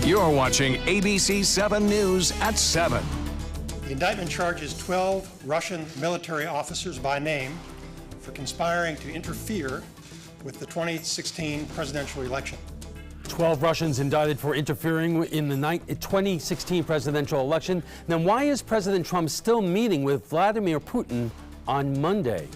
You're watching ABC7 News at 7. The indictment charges 12 Russian military officers by name for conspiring to interfere with the 2016 presidential election. 12 Russians indicted for interfering in the 2016 presidential election. Now, why is President Trump still meeting with Vladimir Putin on Monday?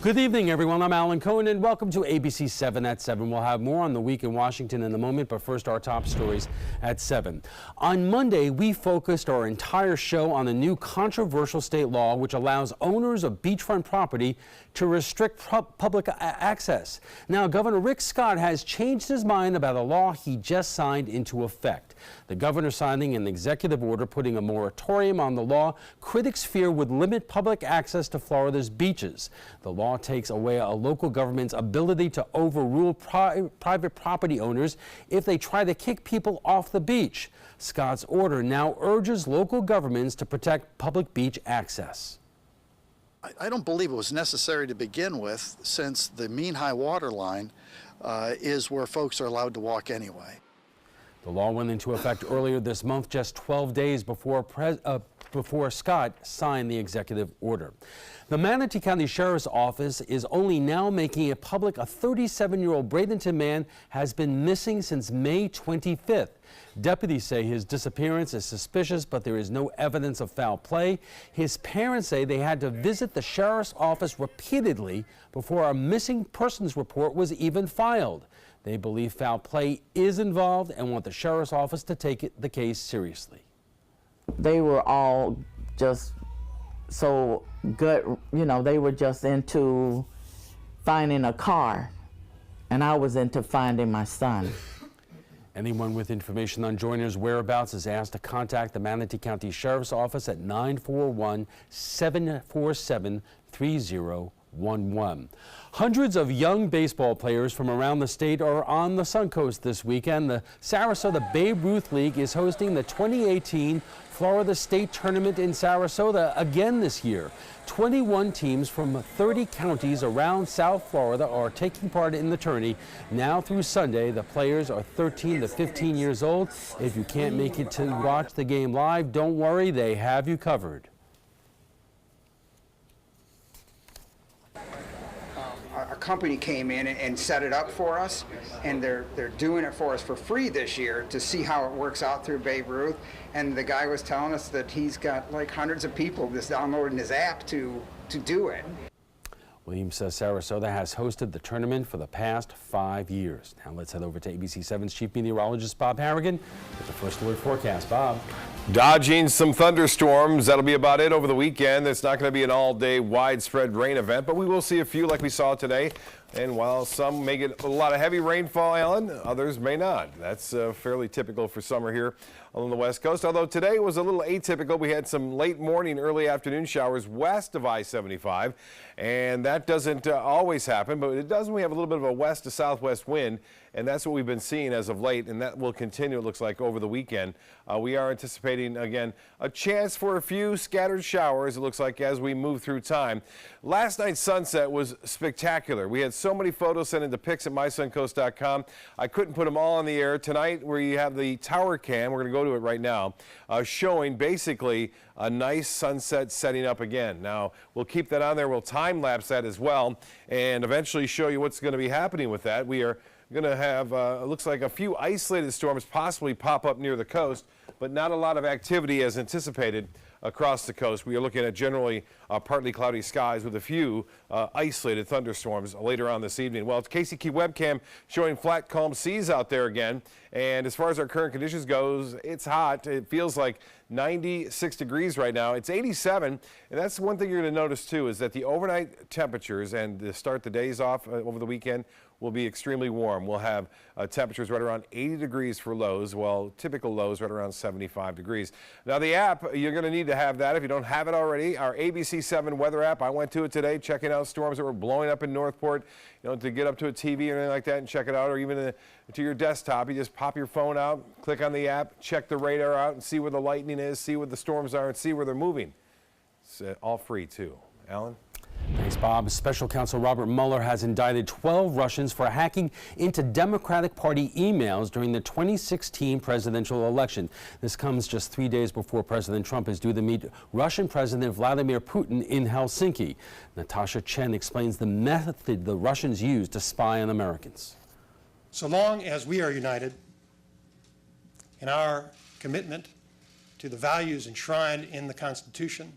Good evening, everyone. I'm Alan Cohen, and welcome to ABC 7 at 7. We'll have more on the week in Washington in a moment, but first, our top stories at 7. On Monday, we focused our entire show on the new controversial state law which allows owners of beachfront property to restrict public access. Now, Governor Rick Scott has changed his mind about a law he just signed into effect. The governor signing an executive order putting a moratorium on the law critics fear would limit public access to Florida's beaches. The law takes away a local government's ability to overrule private property owners if they try to kick people off the beach. Scott's order now urges local governments to protect public beach access. I don't believe it was necessary to begin with, since the mean high water line is where folks are allowed to walk anyway. The law went into effect earlier this month, just 12 days before Scott signed the executive order. The Manatee County Sheriff's Office is only now making it public a 37-year-old Bradenton man has been missing since May 25th. Deputies say his disappearance is suspicious, but there is no evidence of foul play. His parents say they had to visit the sheriff's office repeatedly before a missing persons report was even filed. They believe foul play is involved and want the sheriff's office to take the case seriously. They were all just so good, they were just into finding a car, and I was into finding my son. Anyone with information on Joyner's whereabouts is asked to contact the Manatee County Sheriff's Office at 941-747-3011. Hundreds of young baseball players from around the state are on the Suncoast this weekend. The Sarasota Babe Ruth League is hosting the 2018 Florida State Tournament in Sarasota again this year. 21 teams from 30 counties around South Florida are taking part in the tourney. Now through Sunday, the players are 13 to 15 years old. If you can't make it to watch the game live, don't worry, they have you covered. A company came in and set it up for us, and they're doing it for us for free this year to see how it works out through Babe Ruth. And the guy was telling us that he's got like hundreds of people just downloading his app to do it. Williams says Sarasota has hosted the tournament for the past 5 years. Now let's head over to ABC7's Chief Meteorologist Bob Harrigan with the first alert forecast. Bob. Dodging some thunderstorms. That'll be about it over the weekend. It's not going to be an all-day widespread rain event, but we will see a few like we saw today. And while some may get a lot of heavy rainfall, Alan, others may not. That's fairly typical for summer here along the West Coast, although today was a little atypical. We had some late morning, early afternoon showers west of I-75, and that doesn't always happen, but it does when we have a little bit of a west to southwest wind, and that's what we've been seeing as of late, and that will continue, it looks like, over the weekend. We are anticipating, again, a chance for a few scattered showers, it looks like, as we move through time. Last night's sunset was spectacular. We had so many photos sent into pics at mysuncoast.com. I couldn't put them all on the air. Tonight, where you have the tower cam, we're going to go to it right now, showing basically a nice sunset setting up again. Now, we'll keep that on there. We'll time-lapse that as well and eventually show you what's going to be happening with that. We are going to have, it looks like, a few isolated storms possibly pop up near the coast, but not a lot of activity as anticipated across the coast. We are looking at generally partly cloudy skies with a few isolated thunderstorms later on this evening. Well, it's KCK webcam showing flat, calm seas out there again. And as far as our current conditions goes, it's hot. It feels like 96 degrees right now. It's 87, and that's one thing you're going to notice too, is that the overnight temperatures and to start the days off over the weekend will be extremely warm. We'll have temperatures right around 80 degrees for lows, while typical lows right around 75 degrees. Now the app, you're going to need to have that if you don't have it already. Our ABC7 weather app, I went to it today, checking out storms that were blowing up in Northport. To get up to a TV or anything like that and check it out, or even to your desktop, you just pop your phone out, click on the app, check the radar out and see where the lightning is, see where the storms are, and see where they're moving. It's all free too. Alan? Thanks, Bob. Special Counsel Robert Mueller has indicted 12 Russians for hacking into Democratic Party emails during the 2016 presidential election. This comes just 3 days before President Trump is due to meet Russian President Vladimir Putin in Helsinki. Natasha Chen explains the method the Russians used to spy on Americans. So long as we are united in our commitment to the values enshrined in the Constitution,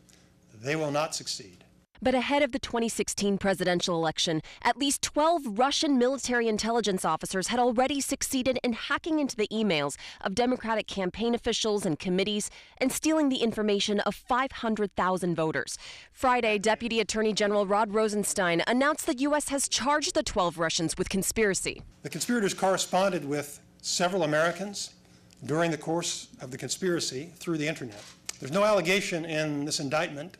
they will not succeed. But ahead of the 2016 presidential election, at least 12 Russian military intelligence officers had already succeeded in hacking into the emails of Democratic campaign officials and committees and stealing the information of 500,000 voters. Friday, Deputy Attorney General Rod Rosenstein announced the U.S. has charged the 12 Russians with conspiracy. The conspirators corresponded with several Americans during the course of the conspiracy through the internet. There's no allegation in this indictment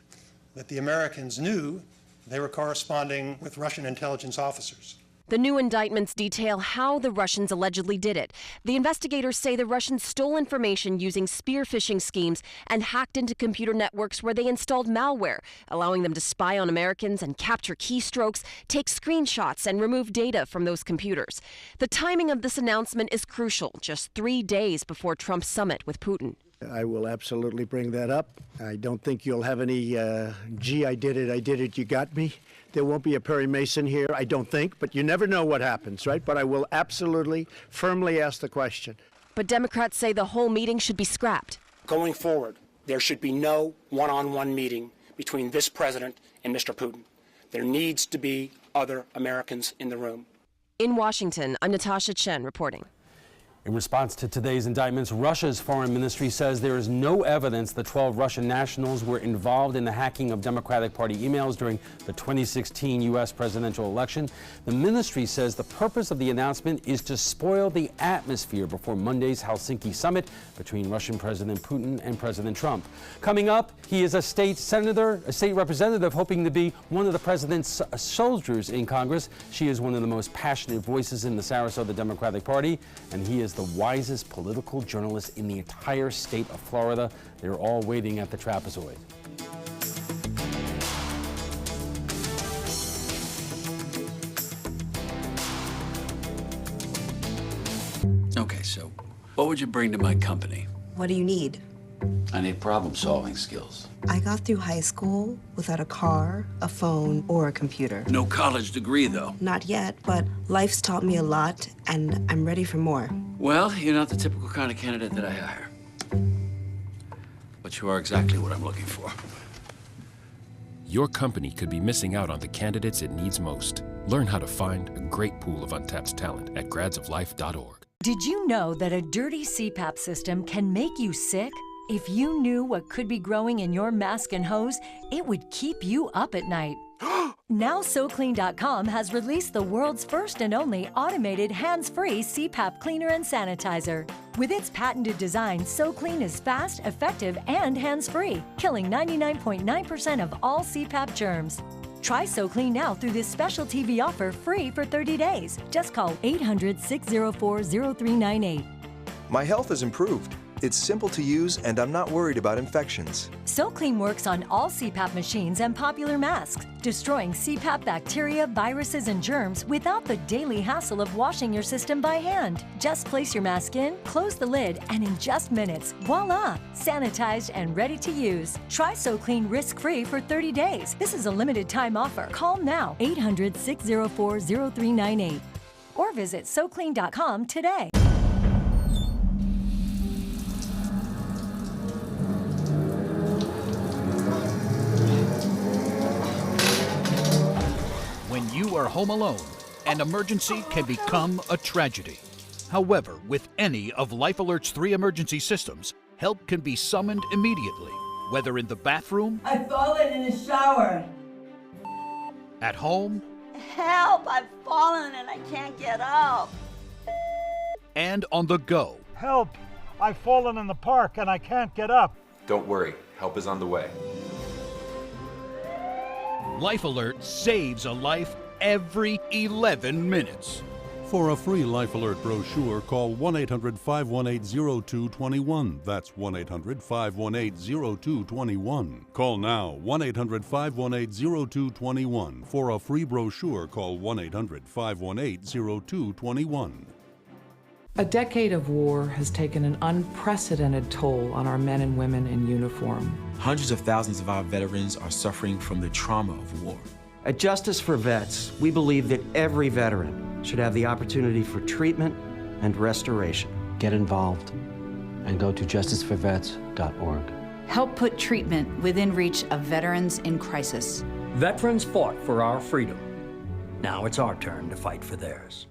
that the Americans knew they were corresponding with Russian intelligence officers. The new indictments detail how the Russians allegedly did it. The investigators say the Russians stole information using spear phishing schemes and hacked into computer networks where they installed malware, allowing them to spy on Americans and capture keystrokes, take screenshots, and remove data from those computers. The timing of this announcement is crucial, just 3 days before Trump's summit with Putin. I will absolutely bring that up. I don't think you'll have any, gee, I did it, you got me. There won't be a Perry Mason here, I don't think, but you never know what happens, right? But I will absolutely, firmly ask the question. But Democrats say the whole meeting should be scrapped. Going forward, there should be no one-on-one meeting between this president and Mr. Putin. There needs to be other Americans in the room. In Washington, I'm Natasha Chen reporting. In response to today's indictments, Russia's foreign ministry says there is no evidence the 12 Russian nationals were involved in the hacking of Democratic Party emails during the 2016 U.S. presidential election. The ministry says the purpose of the announcement is to spoil the atmosphere before Monday's Helsinki summit between Russian President Putin and President Trump. Coming up, he is a state representative hoping to be one of the president's soldiers in Congress. She is one of the most passionate voices in the Sarasota Democratic Party, and he is the wisest political journalist in the entire state of Florida. They're all waiting at the trapezoid. Okay, so what would you bring to my company? What do you need? I need problem-solving skills. I got through high school without a car, a phone, or a computer. No college degree, though. Not yet, but life's taught me a lot, and I'm ready for more. Well, you're not the typical kind of candidate that I hire. But you are exactly what I'm looking for. Your company could be missing out on the candidates it needs most. Learn how to find a great pool of untapped talent at gradsoflife.org. Did you know that a dirty CPAP system can make you sick? If you knew what could be growing in your mask and hose, it would keep you up at night. Now SoClean.com has released the world's first and only automated hands-free CPAP cleaner and sanitizer. With its patented design, SoClean is fast, effective, and hands-free, killing 99.9% of all CPAP germs. Try SoClean now through this special TV offer free for 30 days. Just call 800-604-0398. My health has improved. It's simple to use, and I'm not worried about infections. SoClean works on all CPAP machines and popular masks, destroying CPAP bacteria, viruses, and germs without the daily hassle of washing your system by hand. Just place your mask in, close the lid, and in just minutes, voila! Sanitized and ready to use. Try SoClean risk-free for 30 days. This is a limited time offer. Call now, 800-604-0398. Or visit SoClean.com today. When you are home alone, an emergency can become a tragedy. However, with any of Life Alert's 3 emergency systems, help can be summoned immediately, whether in the bathroom, I've fallen in the shower, at home, help, I've fallen and I can't get up, and on the go. Help, I've fallen in the park and I can't get up. Don't worry, help is on the way. Life Alert saves a life every 11 minutes. For a free Life Alert brochure, call 1-800-518-0221. That's 1-800-518-0221. Call now, 1-800-518-0221. For a free brochure, call 1-800-518-0221. A decade of war has taken an unprecedented toll on our men and women in uniform. Hundreds of thousands of our veterans are suffering from the trauma of war. At Justice for Vets, we believe that every veteran should have the opportunity for treatment and restoration. Get involved and go to justiceforvets.org. Help put treatment within reach of veterans in crisis. Veterans fought for our freedom. Now it's our turn to fight for theirs.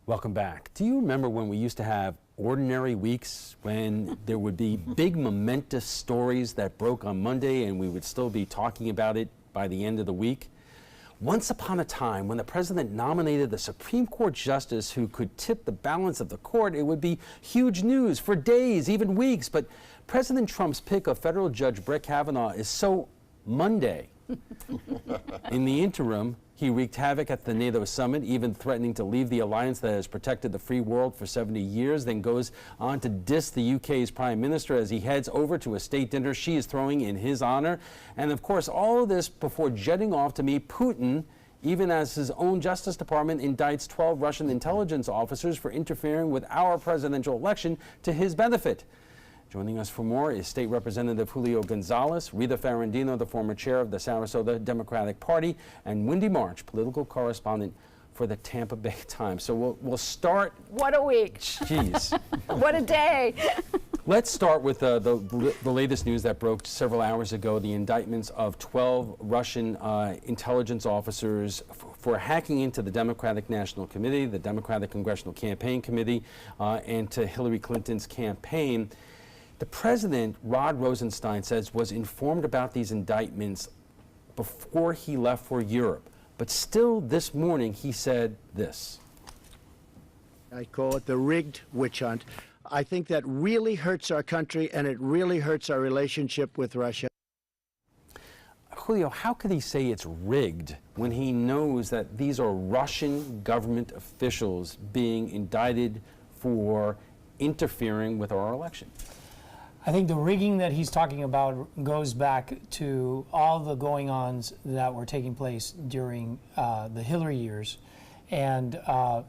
Welcome back. Do you remember when we used to have ordinary weeks, when there would be big momentous stories that broke on Monday and we would still be talking about it by the end of the week? Once upon a time, when the president nominated the Supreme Court justice who could tip the balance of the court, it would be huge news for days, even weeks. But President Trump's pick of federal judge Brett Kavanaugh is so Monday. In the interim, he wreaked havoc at the NATO summit, even threatening to leave the alliance that has protected the free world for 70 years, then goes on to diss the UK's prime minister as he heads over to a state dinner she is throwing in his honor. And of course, all of this before jetting off to meet Putin, even as his own Justice Department indicts 12 Russian intelligence officers for interfering with our presidential election to his benefit. Joining us for more is State Representative Julio Gonzalez, Rita Ferrandino, the former chair of the Sarasota Democratic Party, and Wendy March, political correspondent for the Tampa Bay Times. So we'll start. What a week. Jeez. What a day. Let's start with the latest news that broke several hours ago, the indictments of 12 Russian intelligence officers for hacking into the Democratic National Committee, the Democratic Congressional Campaign Committee, and to Hillary Clinton's campaign. The president, Rod Rosenstein, says was informed about these indictments before he left for Europe. But still this morning he said this. I call it the rigged witch hunt. I think that really hurts our country, and it really hurts our relationship with Russia. Julio, how could he say it's rigged when he knows that these are Russian government officials being indicted for interfering with our election? I think the rigging that he's talking about goes back to all the going-ons that were taking place during the Hillary years, and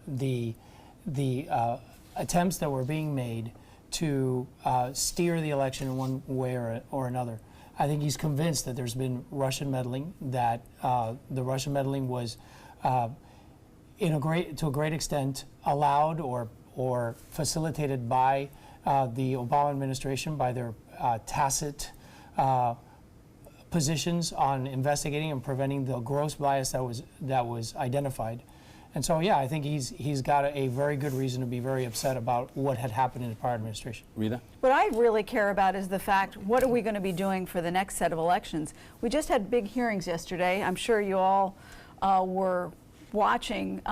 the attempts that were being made to steer the election in one way or another. I think he's convinced that there's been Russian meddling, that the Russian meddling was to a great extent allowed or facilitated by the Obama administration, by their tacit positions on investigating and preventing the gross bias that was identified. And so, yeah, I think he's got a very good reason to be very upset about what had happened in the prior administration. Rita? What I really care about is the fact, what are we going to be doing for the next set of elections? We just had big hearings yesterday. I'm sure you all were watching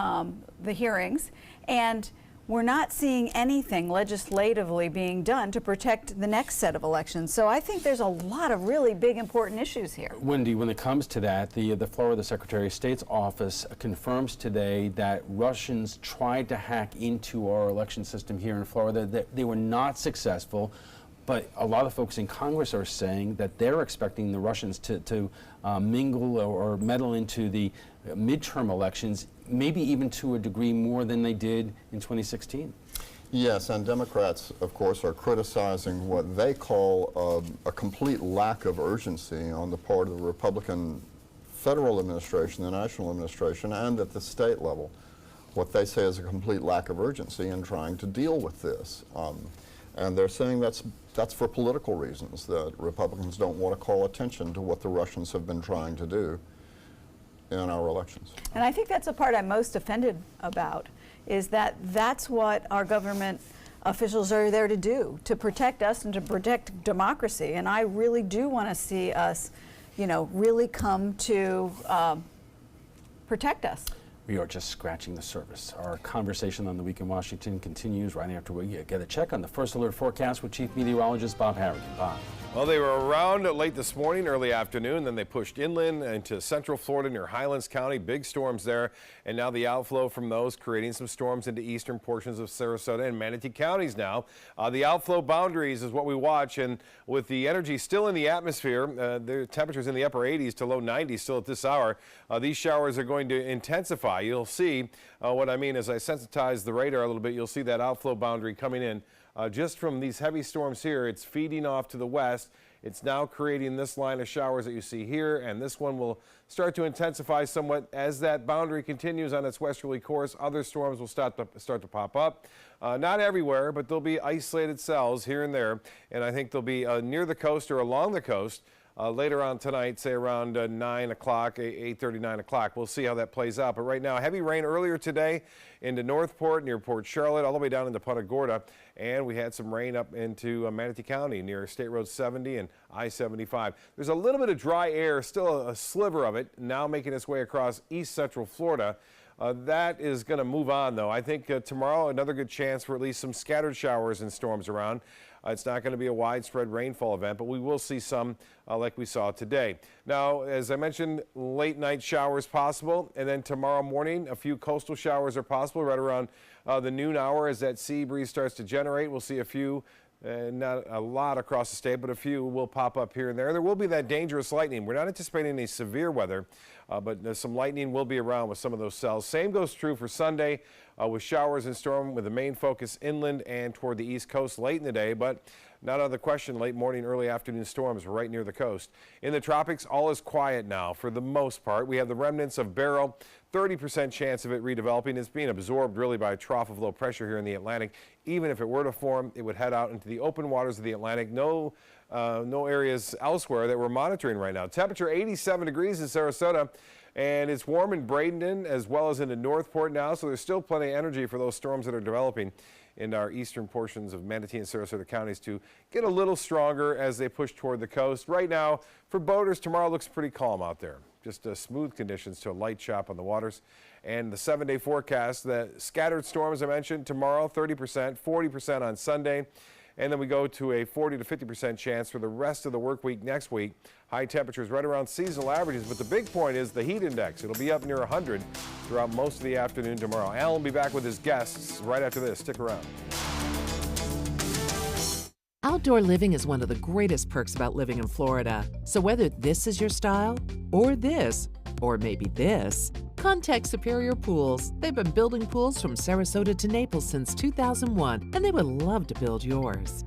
the hearings, and we're not seeing anything legislatively being done to protect the next set of elections. So I think there's a lot of really big, important issues here. Wendy, when it comes to that, the Florida Secretary of State's office confirms today that Russians tried to hack into our election system here in Florida, that they were not successful. But a lot of folks in Congress are saying that they're expecting the Russians to mingle or meddle into the midterm elections, maybe even to a degree more than they did in 2016. Yes, and Democrats, of course, are criticizing what they call a complete lack of urgency on the part of the Republican federal administration, the national administration, and at the state level. What they say is a complete lack of urgency in trying to deal with this. And they're saying that's for political reasons, that Republicans don't want to call attention to what the Russians have been trying to do in our elections. And I think that's the part I'm most offended about, is that that's what our government officials are there to do, to protect us and to protect democracy. And I really do want to see us, really come to protect us. We are just scratching the surface. Our conversation on The Week in Washington continues right after we get a check on the first alert forecast with Chief Meteorologist Bob Harrigan. Bob. Well, they were around late this morning, early afternoon, then they pushed inland into central Florida near Highlands County. Big storms there, and now the outflow from those creating some storms into eastern portions of Sarasota and Manatee counties now. The outflow boundaries is what we watch, and with the energy still in the atmosphere, the temperatures in the upper 80s to low 90s still at this hour, these showers are going to intensify. You'll see what I mean as I sensitize the radar a little bit. You'll see that outflow boundary coming in. Just from these heavy storms here, it's feeding off to the west. It's now creating this line of showers that you see here, and this one will start to intensify somewhat as that boundary continues on its westerly course. Other storms will start to pop up. Not everywhere, but there'll be isolated cells here and there, and I think they'll be near the coast or along the coast. Later on tonight, say around 9 o'clock, 8:30, 9 o'clock. We'll see how that plays out. But right now, heavy rain earlier today into Northport, near Port Charlotte, all the way down into Punta Gorda. And we had some rain up into Manatee County near State Road 70 and I-75. There's a little bit of dry air, still a sliver of it, now making its way across east central Florida. That is going to move on, though. I think tomorrow, another good chance for at least some scattered showers and storms around. It's not going to be a widespread rainfall event, but we will see some like we saw today. Now, as I mentioned, late night showers possible, and then tomorrow morning, a few coastal showers are possible right around the noon hour as that sea breeze starts to generate. We'll see a few. Not a lot across the state, but a few will pop up here and there. There will be that dangerous lightning. We're not anticipating any severe weather, but some lightning will be around with some of those cells. Same goes true for Sunday with showers and storm with the main focus inland and toward the east coast late in the day, but not out of the question, late morning, early afternoon storms right near the coast. In the tropics, all is quiet now for the most part. We have the remnants of Beryl, 30% chance of it redeveloping. It's being absorbed really by a trough of low pressure here in the Atlantic. Even if it were to form, it would head out into the open waters of the Atlantic. No areas elsewhere that we're monitoring right now. Temperature 87 degrees in Sarasota, and it's warm in Bradenton as well as into Northport now, so there's still plenty of energy for those storms that are developing in our eastern portions of Manatee and Sarasota counties to get a little stronger as they push toward the coast. Right now, for boaters, tomorrow looks pretty calm out there. Just smooth conditions to a light chop on the waters. And the 7-day forecast, the scattered storms I mentioned, tomorrow 30%, 40% on Sunday. And then we go to a 40 to 50% chance for the rest of the work week next week. High temperatures right around seasonal averages, but the big point is the heat index. It'll be up near 100 throughout most of the afternoon tomorrow. Alan will be back with his guests right after this. Stick around. Outdoor living is one of the greatest perks about living in Florida. So whether this is your style, or this, or maybe this, contact Superior Pools. They've been building pools from Sarasota to Naples since 2001, and they would love to build yours.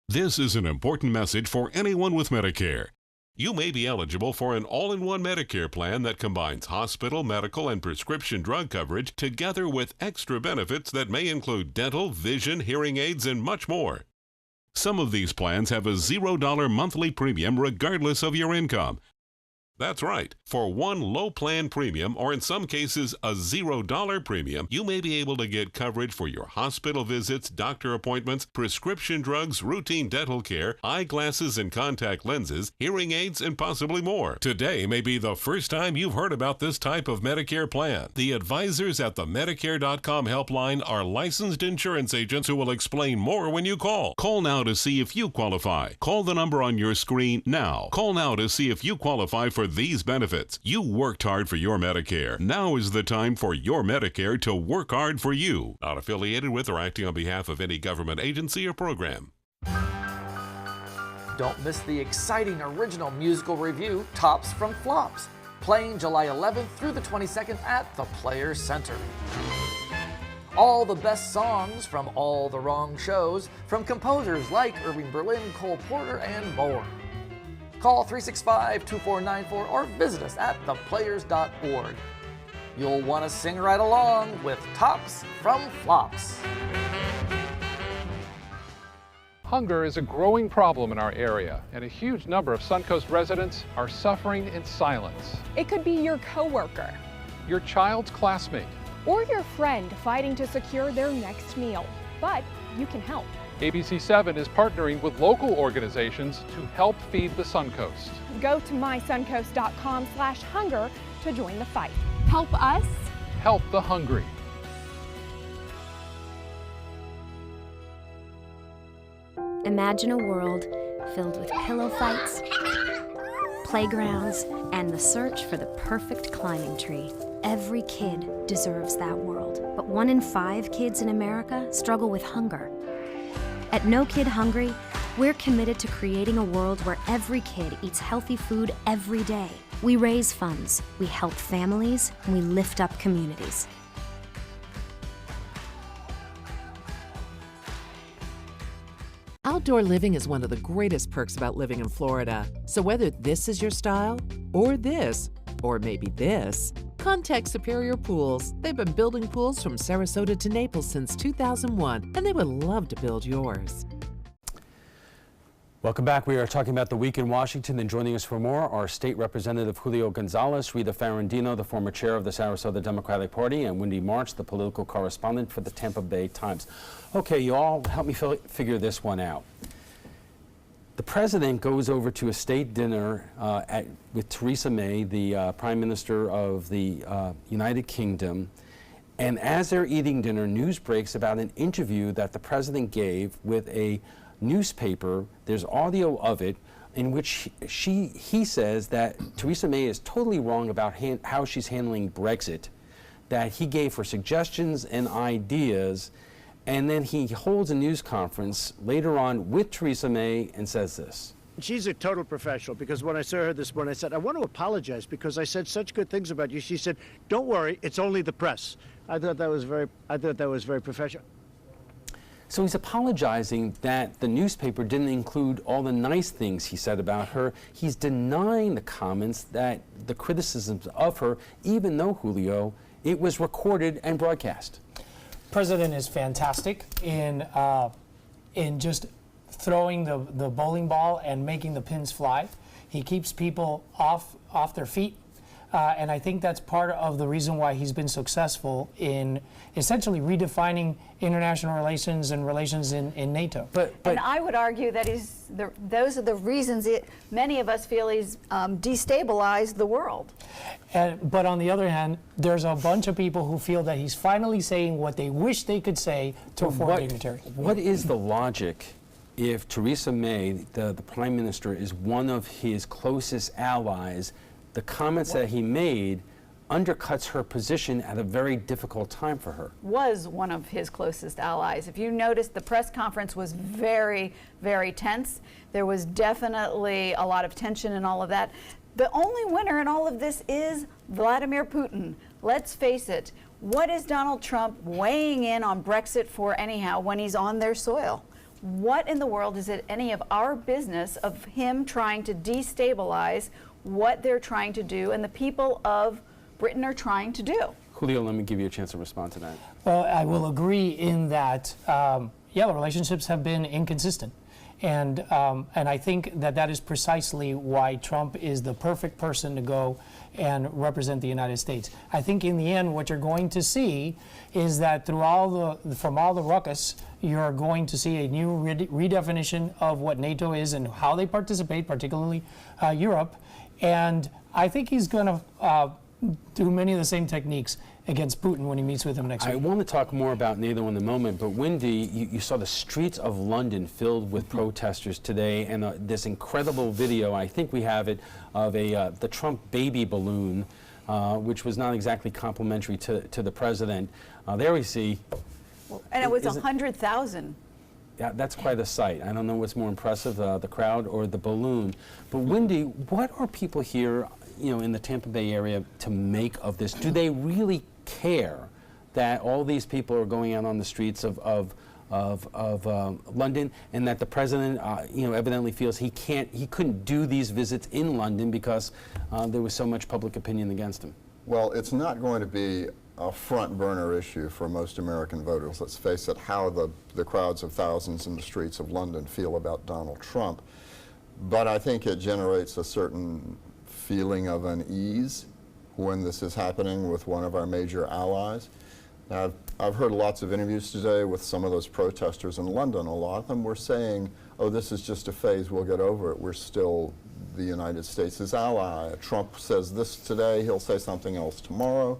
This is an important message for anyone with Medicare. You may be eligible for an all-in-one Medicare plan that combines hospital, medical, and prescription drug coverage together with extra benefits that may include dental, vision, hearing aids, and much more. Some of these plans have a $0 monthly premium regardless of your income. That's right. For one low plan premium, or in some cases a $0 premium, you may be able to get coverage for your hospital visits, doctor appointments, prescription drugs, routine dental care, eyeglasses and contact lenses, hearing aids, and possibly more. Today may be the first time you've heard about this type of Medicare plan. The advisors at the Medicare.com helpline are licensed insurance agents who will explain more when you call. Call now to see if you qualify. Call the number on your screen now. Call now to see if you qualify for these benefits. You worked hard for your Medicare. Now is the time for your Medicare to work hard for you. Not affiliated with or acting on behalf of any government agency or program. Don't miss the exciting original musical review, Tops from Flops, playing July 11th through the 22nd at the Players Center. All the best songs from all the wrong shows from composers like Irving Berlin, Cole Porter, and more. Call 365-2494 or visit us at theplayers.org. You'll want to sing right along with Tops from Flops. Hunger is a growing problem in our area, and a huge number of Suncoast residents are suffering in silence. It could be your coworker, your child's classmate, or your friend fighting to secure their next meal. But you can help. ABC7 is partnering with local organizations to help feed the Suncoast. Go to mysuncoast.com/hunger to join the fight. Help us help the hungry. Imagine a world filled with pillow fights, playgrounds, and the search for the perfect climbing tree. Every kid deserves that world, but 1 in 5 kids in America struggle with hunger. At No Kid Hungry, we're committed to creating a world where every kid eats healthy food every day. We raise funds, we help families, and we lift up communities. Outdoor living is one of the greatest perks about living in Florida. So whether this is your style, or this, or maybe this, contact Superior Pools. They've been building pools from Sarasota to Naples since 2001, and they would love to build yours. Welcome back. We are talking about the week in Washington, and joining us for more are State Representative Julio Gonzalez, Rita Ferrandino, the former chair of the Sarasota Democratic Party, and Wendy March, the political correspondent for the Tampa Bay Times. Okay, you all help me figure this one out. The president goes over to a state dinner with Theresa May, the Prime Minister of the United Kingdom, and as they're eating dinner, news breaks about an interview that the president gave with a newspaper. There's audio of it in which he says that Theresa May is totally wrong about how she's handling Brexit, that he gave her suggestions and ideas, and then he holds a news conference later on with Theresa May and says this. She's a total professional, because when I saw her this morning, I said, I want to apologize because I said such good things about you. She said, don't worry, it's only the press. I thought that was very professional. So he's apologizing that the newspaper didn't include all the nice things he said about her. He's denying the comments, that the criticisms of her, even though, Julio, it was recorded and broadcast. President is fantastic in just throwing the bowling ball and making the pins fly. He keeps people off their feet. And I think that's part of the reason why he's been successful in essentially redefining international relations and relations in NATO. And I would argue that those are the reasons many of us feel he's destabilized the world. But on the other hand, there's a bunch of people who feel that he's finally saying what they wish they could say to a foreign dignitary. What is the logic if Theresa May, the Prime Minister, is one of his closest allies? The comments that he made undercuts her position at a very difficult time for her. Was one of his closest allies. If you noticed, the press conference was very, very tense. There was definitely a lot of tension and all of that. The only winner in all of this is Vladimir Putin. Let's face it. What is Donald Trump weighing in on Brexit for anyhow when he's on their soil? What in the world is it any of our business of him trying to destabilize what they're trying to do and the people of Britain are trying to do? Julio, let me give you a chance to respond to that. Well, I will agree in that, the relationships have been inconsistent. And I think that is precisely why Trump is the perfect person to go and represent the United States. I think in the end, what you're going to see is that from all the ruckus, you're going to see a new redefinition of what NATO is and how they participate, particularly Europe. And I think he's going to do many of the same techniques against Putin when he meets with him next week. I want to talk more about NATO in a moment, but Wendy, you saw the streets of London filled with protesters today, and this incredible video, I think we have it, of the Trump baby balloon, which was not exactly complimentary to the president. There we see. And it was 100,000. Yeah, that's quite a sight. I don't know what's more impressive, the crowd or the balloon. But Wendy, what are people here, in the Tampa Bay area to make of this? Do they really care that all these people are going out on the streets of London, and that the president, evidently feels he couldn't do these visits in London because there was so much public opinion against him? Well, it's not going to be a front burner issue for most American voters. Let's face it, how the crowds of thousands in the streets of London feel about Donald Trump. But I think it generates a certain feeling of unease when this is happening with one of our major allies. Now, I've heard lots of interviews today with some of those protesters in London. A lot of them were saying, oh, this is just a phase, we'll get over it. We're still the United States' ally. Trump says this today, he'll say something else tomorrow.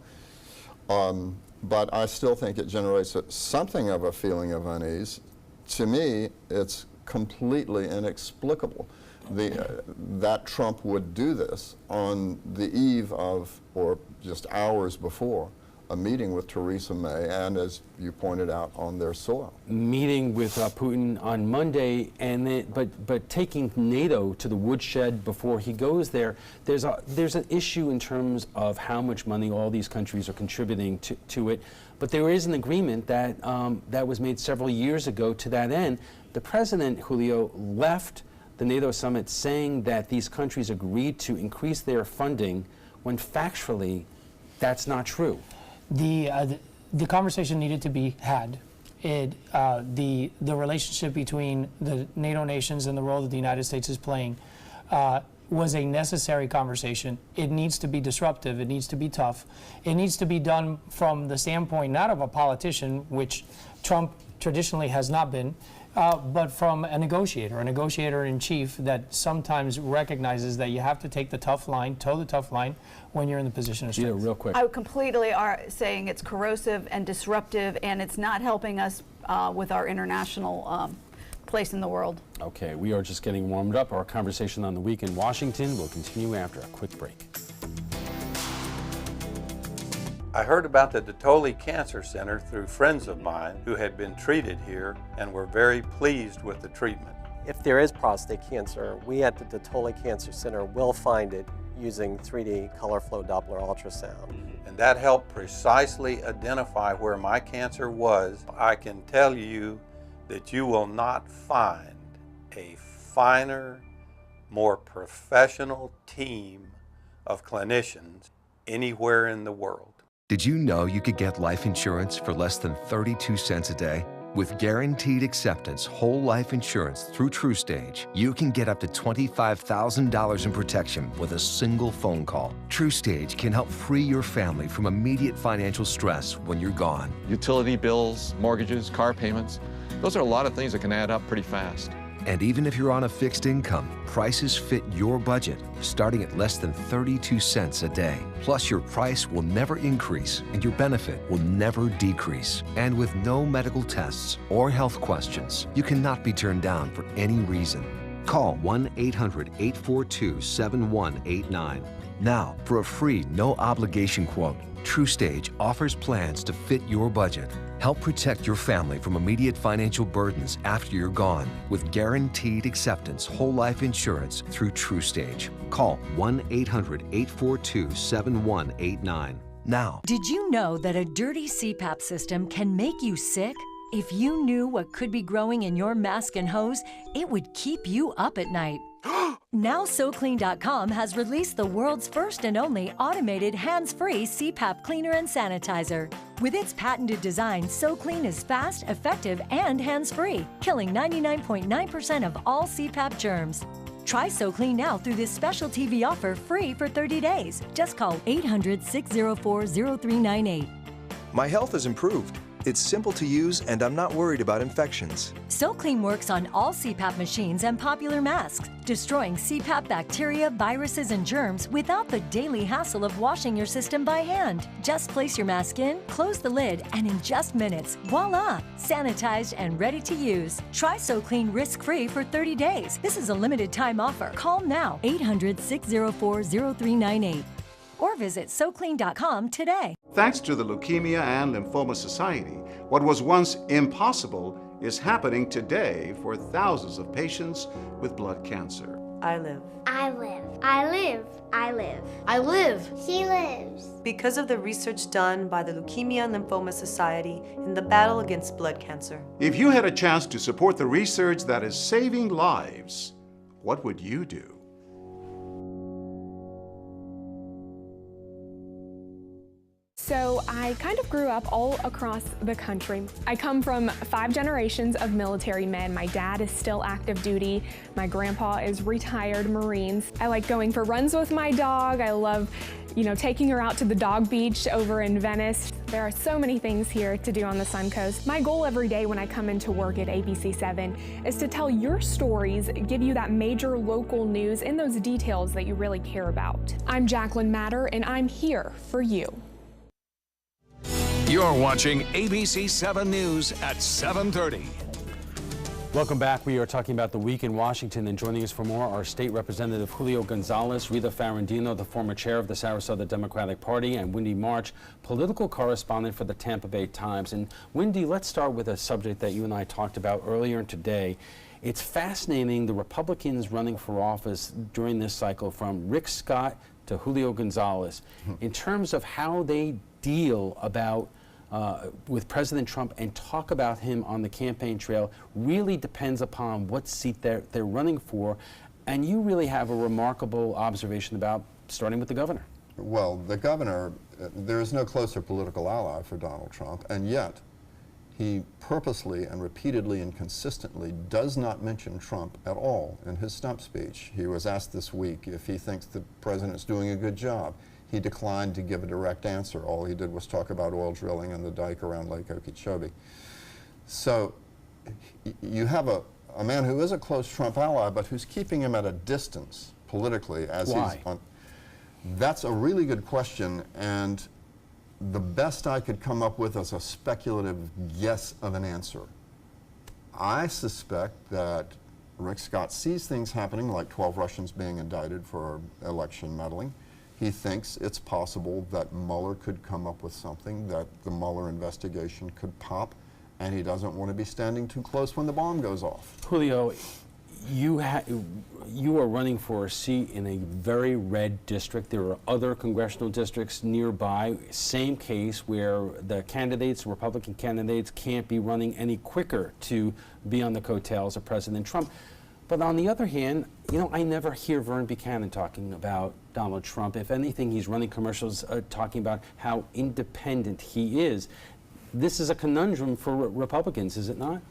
But I still think it generates something of a feeling of unease. To me, it's completely inexplicable that Trump would do this on the eve of, or just hours before, a meeting with Theresa May, and as you pointed out, on their soil. Meeting with Putin on Monday, and then, but taking NATO to the woodshed before he goes there. There's an issue in terms of how much money all these countries are contributing to it. But there is an agreement that that was made several years ago to that end. The president, Julio, left the NATO summit saying that these countries agreed to increase their funding when factually that's not true. The conversation needed to be had. The relationship between the NATO nations and the role that the United States is playing was a necessary conversation. It needs to be disruptive. It needs to be tough. It needs to be done from the standpoint not of a politician, which Trump traditionally has not been, but from a negotiator in chief that sometimes recognizes that you have to take the tough line, toe the tough line when you're in the position of strength. Yeah, real quick. I would completely are saying it's corrosive and disruptive, and it's not helping us with our international place in the world. Okay, we are just getting warmed up. Our conversation on the week in Washington will continue after a quick break. I heard about the Dotoli Cancer Center through friends of mine who had been treated here and were very pleased with the treatment. If there is prostate cancer, we at the Dotoli Cancer Center will find it using 3D color flow Doppler ultrasound. And that helped precisely identify where my cancer was. I can tell you that you will not find a finer, more professional team of clinicians anywhere in the world. Did you know you could get life insurance for less than 32 cents a day? With guaranteed acceptance whole life insurance through TrueStage, you can get up to $25,000 in protection with a single phone call. TrueStage can help free your family from immediate financial stress when you're gone. Utility bills, mortgages, car payments, those are a lot of things that can add up pretty fast. And even if you're on a fixed income, prices fit your budget, starting at less than 32 cents a day. Plus, your price will never increase and your benefit will never decrease. And with no medical tests or health questions, you cannot be turned down for any reason. Call 1-800-842-7189. Now, for a free, no-obligation quote, TrueStage offers plans to fit your budget. Help protect your family from immediate financial burdens after you're gone with guaranteed acceptance whole life insurance through TrueStage. Call 1-800-842-7189 now. Did you know that a dirty CPAP system can make you sick? If you knew what could be growing in your mask and hose, it would keep you up at night. Now SoClean.com has released the world's first and only automated hands-free CPAP cleaner and sanitizer. With its patented design, SoClean is fast, effective, and hands-free, killing 99.9% of all CPAP germs. Try SoClean now through this special TV offer free for 30 days. Just call 800-604-0398. My health has improved. It's simple to use, and I'm not worried about infections. SoClean works on all CPAP machines and popular masks, destroying CPAP bacteria, viruses, and germs without the daily hassle of washing your system by hand. Just place your mask in, close the lid, and in just minutes, voila! Sanitized and ready to use. Try SoClean risk-free for 30 days. This is a limited time offer. Call now, 800-604-0398. Or visit SoClean.com today. Thanks to the Leukemia and Lymphoma Society, what was once impossible is happening today for thousands of patients with blood cancer. I live. I live. I live. I live. I live. She lives. Because of the research done by the Leukemia and Lymphoma Society in the battle against blood cancer. If you had a chance to support the research that is saving lives, what would you do? So I kind of grew up all across the country. I come from 5 generations of military men. My dad is still active duty. My grandpa is retired Marines. I like going for runs with my dog. I love, taking her out to the dog beach over in Venice. There are so many things here to do on the Suncoast. My goal every day when I come into work at ABC7 is to tell your stories, give you that major local news and those details that you really care about. I'm Jacqueline Matter, and I'm here for you. You're watching ABC7 News at 7:30. Welcome back. We are talking about the week in Washington, and joining us for more are State Representative Julio Gonzalez, Rita Ferrandino, the former chair of the Sarasota Democratic Party, and Wendy March, political correspondent for the Tampa Bay Times. And Wendy, let's start with a subject that you and I talked about earlier today. It's fascinating, the Republicans running for office during this cycle, from Rick Scott to Julio Gonzalez, in terms of how they deal with President Trump and talk about him on the campaign trail, really depends upon what seat they're running for. And you really have a remarkable observation about starting with the governor. Well, the governor, there is no closer political ally for Donald Trump, and yet he purposely and repeatedly and consistently does not mention Trump at all in his stump speech. He was asked this week if he thinks the president's doing a good job. He declined to give a direct answer. All he did was talk about oil drilling and the dike around Lake Okeechobee. So you have a man who is a close Trump ally, but who's keeping him at a distance politically. Why? That's a really good question, and the best I could come up with is a speculative guess of an answer. I suspect that Rick Scott sees things happening, like 12 Russians being indicted for election meddling. He thinks it's possible that Mueller could come up with something, that the Mueller investigation could pop, and he doesn't want to be standing too close when the bomb goes off. Julio, you are running for a seat in a very red district. There are other congressional districts nearby. Same case where the candidates, Republican candidates, can't be running any quicker to be on the coattails of President Trump. But on the other hand, I never hear Vern Buchanan talking about Donald Trump. If anything, he's running commercials talking about how independent he is. This is a conundrum for Republicans, is it not?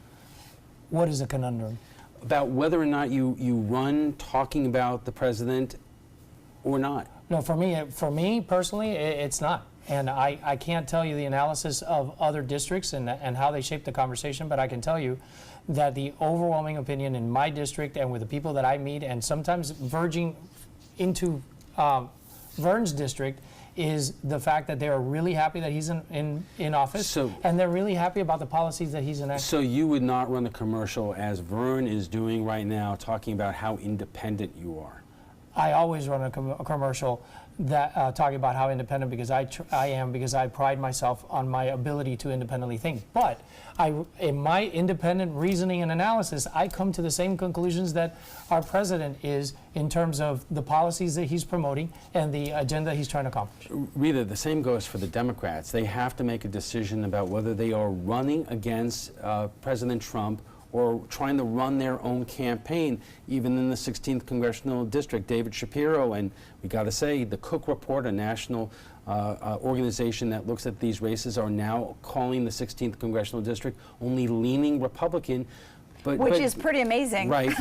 What is a conundrum? About whether or not you run talking about the president or not. No, for me personally, it's not. And I can't tell you the analysis of other districts and how they shape the conversation, but I can tell you that the overwhelming opinion in my district and with the people that I meet, and sometimes verging into Vern's district, is the fact that they are really happy that he's in office, and they're really happy about the policies that he's enacting. So you would not run a commercial as Vern is doing right now, talking about how independent you are? I always run a commercial that talking about how independent because I am, because I pride myself on my ability to independently think. But in my independent reasoning and analysis, I come to the same conclusions that our president is in terms of the policies that he's promoting and the agenda he's trying to accomplish. Rita, the same goes for the Democrats. They have to make a decision about whether they are running against President Trump or trying to run their own campaign. Even in the 16th Congressional District, David Shapiro, and we got to say, the Cook Report, a national organization that looks at these races, are now calling the 16th Congressional District only leaning Republican. Which is pretty amazing. Right,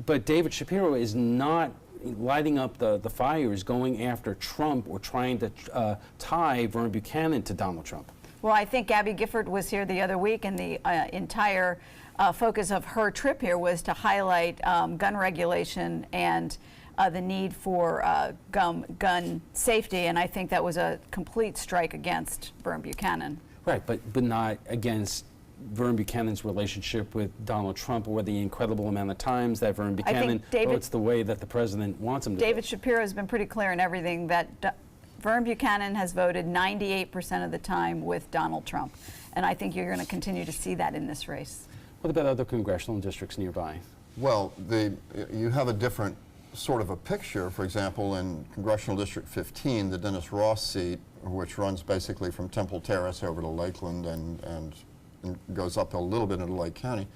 but David Shapiro is not lighting up the fires going after Trump or trying to tie Vern Buchanan to Donald Trump. Well, I think Gabby Gifford was here the other week, and the entire focus of her trip here was to highlight gun regulation and the need for gun safety, and I think that was a complete strike against Vern Buchanan. Right, but not against Vern Buchanan's relationship with Donald Trump, or the incredible amount of times that Vern Buchanan votes the way that the president wants him to. David Shapiro has been pretty clear in everything that Vern Buchanan has voted 98% of the time with Donald Trump, and I think you're going to continue to see that in this race. What about other congressional districts nearby? Well, you have a different sort of a picture. For example, in Congressional District 15, the Dennis Ross seat, which runs basically from Temple Terrace over to Lakeland and goes up a little bit into Lake County,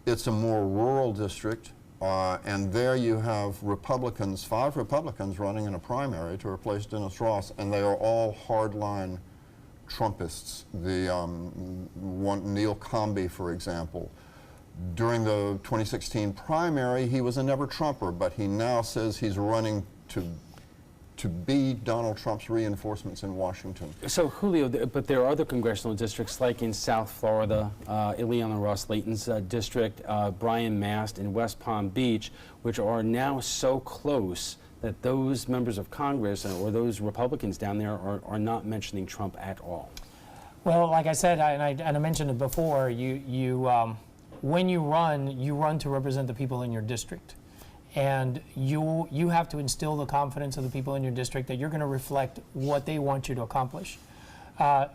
it's a more rural district, and there you have Republicans, 5 Republicans running in a primary to replace Dennis Ross, and they are all hardline Trumpists. The one, Neil Comby, for example, during the 2016 primary, he was a never-Trumper, but he now says he's running to be Donald Trump's reinforcements in Washington. So, Julio, but there are other congressional districts, like in South Florida, Ileana Ross-Layton's district, Brian Mast in West Palm Beach, which are now so close that those members of Congress or those Republicans down there are not mentioning Trump at all. Well, like I said, and I mentioned it before, when you run to represent the people in your district. And you have to instill the confidence of the people in your district that you're going to reflect what they want you to accomplish.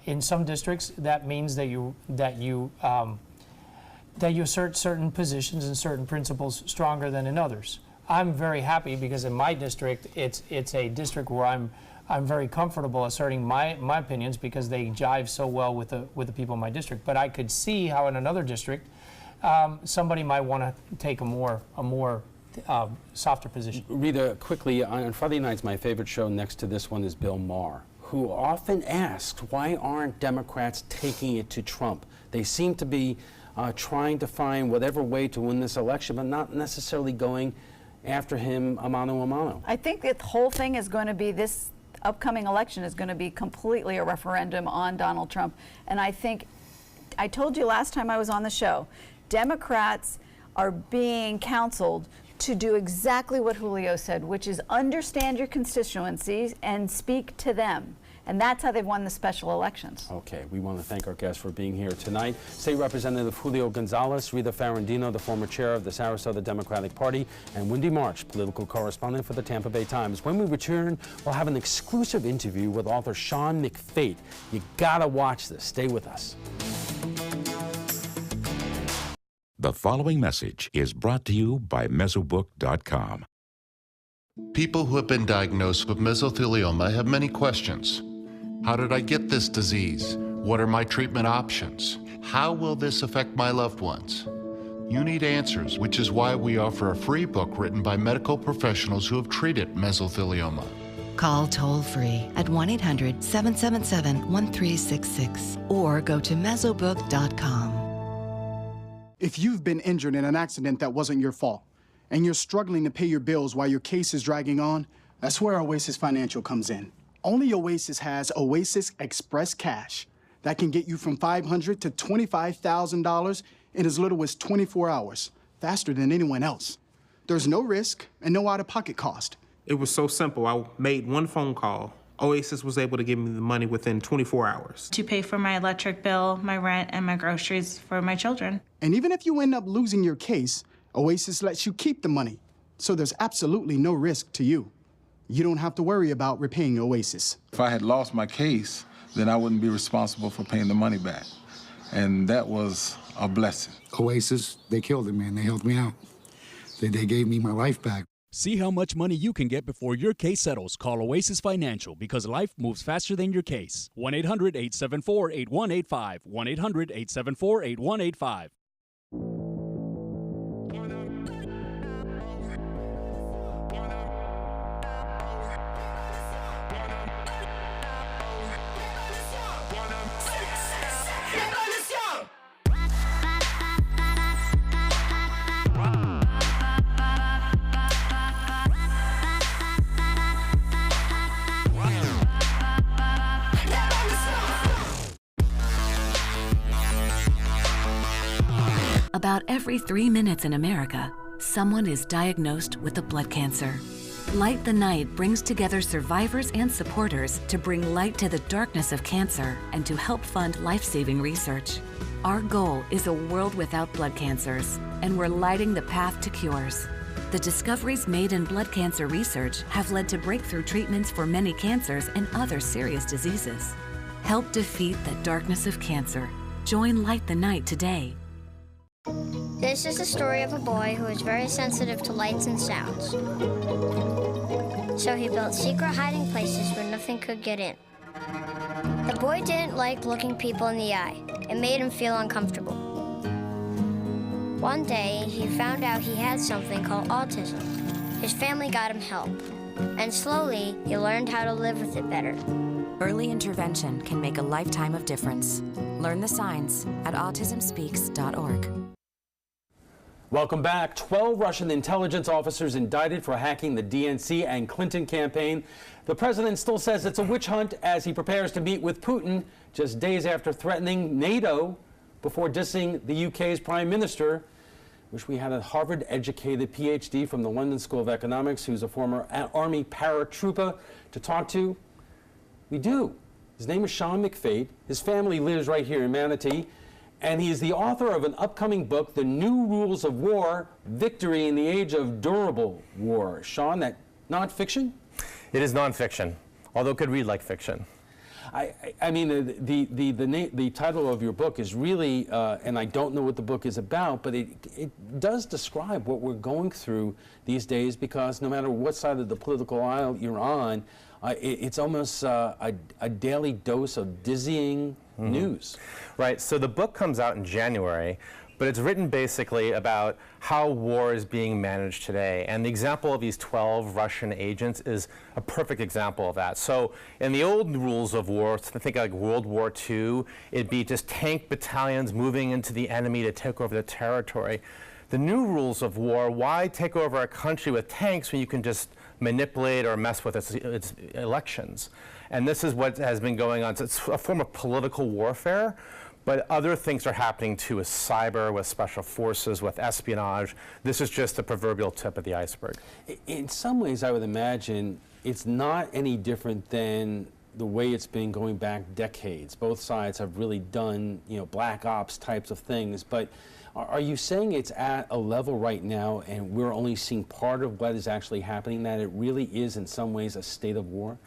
In some districts, that means that you assert certain positions and certain principles stronger than in others. I'm very happy because in my district, it's a district where I'm very comfortable asserting my opinions because they jive so well with the people in my district. But I could see how in another district, somebody might want to take a more softer position. Rita, quickly, on Friday nights, my favorite show next to this one is Bill Maher, who often asks, why aren't Democrats taking it to Trump? They seem to be trying to find whatever way to win this election, but not necessarily going after him a mano a mano. I think the whole thing is going to be, this upcoming election is going to be completely a referendum on Donald Trump. And I think, I told you last time I was on the show, Democrats are being counseled to do exactly what Julio said, which is understand your constituencies and speak to them. And that's how they've won the special elections. Okay, we want to thank our guests for being here tonight. State Representative Julio Gonzalez, Rita Ferrandino, the former chair of the Sarasota Democratic Party, and Wendy March, political correspondent for the Tampa Bay Times. When we return, we'll have an exclusive interview with author Sean McFate. You gotta watch this. Stay with us. The following message is brought to you by Mesobook.com. People who have been diagnosed with mesothelioma have many questions. How did I get this disease? What are my treatment options? How will this affect my loved ones? You need answers, which is why we offer a free book written by medical professionals who have treated mesothelioma. Call toll-free at 1-800-777-1366 or go to Mesobook.com. If you've been injured in an accident that wasn't your fault, and you're struggling to pay your bills while your case is dragging on, that's where Oasis Financial comes in. Only Oasis has Oasis Express Cash that can get you from $500 to $25,000 in as little as 24 hours, faster than anyone else. There's no risk and no out-of-pocket cost. It was so simple. I made one phone call. Oasis was able to give me the money within 24 hours. To pay for my electric bill, my rent, and my groceries for my children. And even if you end up losing your case, Oasis lets you keep the money, so there's absolutely no risk to you. You don't have to worry about repaying Oasis. If I had lost my case, then I wouldn't be responsible for paying the money back. And that was a blessing. Oasis, they killed it, man. They helped me out. They gave me my life back. See how much money you can get before your case settles. Call Oasis Financial, because life moves faster than your case. 1-800-874-8185. 1-800-874-8185. About every 3 minutes in America, someone is diagnosed with a blood cancer. Light the Night brings together survivors and supporters to bring light to the darkness of cancer and to help fund life-saving research. Our goal is a world without blood cancers, and we're lighting the path to cures. The discoveries made in blood cancer research have led to breakthrough treatments for many cancers and other serious diseases. Help defeat the darkness of cancer. Join Light the Night today. This is the story of a boy who is very sensitive to lights and sounds. So he built secret hiding places where nothing could get in. The boy didn't like looking people in the eye. It made him feel uncomfortable. One day, he found out he had something called autism. His family got him help, and slowly, he learned how to live with it better. Early intervention can make a lifetime of difference. Learn the signs at autismspeaks.org. Welcome back. 12 Russian intelligence officers indicted for hacking the DNC and Clinton campaign. The president still says it's a witch hunt as he prepares to meet with Putin just days after threatening NATO before dissing the UK's prime minister. Wish we had a Harvard-educated PhD from the London School of Economics who's a former Army paratrooper to talk to. We do. His name is Sean McFate. His family lives right here in Manatee. And he is the author of an upcoming book, The New Rules of War, Victory in the Age of Durable War. Sean, that nonfiction? It is nonfiction, although it could read like fiction. I mean, the title of your book is really, and I don't know what the book is about, but it does describe what we're going through these days, because no matter what side of the political aisle you're on, it's almost a daily dose of dizzying news. Right, so the book comes out in January, but it's written basically about how war is being managed today. And the example of these 12 Russian agents is a perfect example of that. So in the old rules of war, think like World War II, it'd be just tank battalions moving into the enemy to take over the territory. The new rules of war, why take over a country with tanks when you can just manipulate or mess with its elections? And this is what has been going on. So it's a form of political warfare. But other things are happening too, with cyber, with special forces, with espionage. This is just the proverbial tip of the iceberg. In some ways, I would imagine it's not any different than the way it's been going back decades. Both sides have really done, black ops types of things. But are you saying it's at a level right now and we're only seeing part of what is actually happening, that it really is in some ways a state of war?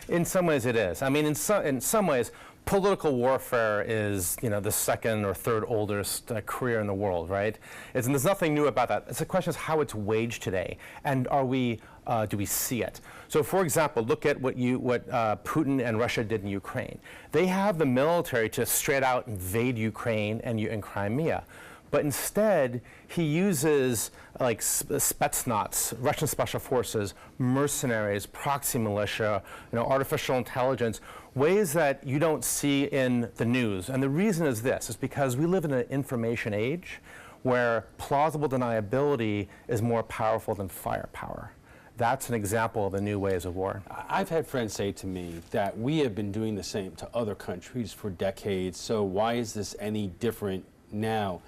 In some ways it is. I mean, in some ways, political warfare is, the second or third oldest career in the world, right? And there's nothing new about that. The question is how it's waged today, and do we see it? So, for example, look at what Putin and Russia did in Ukraine. They have the military to straight out invade Ukraine and Crimea. But instead, he uses like Spetsnaz, Russian special forces, mercenaries, proxy militia, artificial intelligence, ways that you don't see in the news. And the reason is this, is because we live in an information age where plausible deniability is more powerful than firepower. That's an example of the new ways of war. I've had friends say to me that we have been doing the same to other countries for decades, so why is this any different now?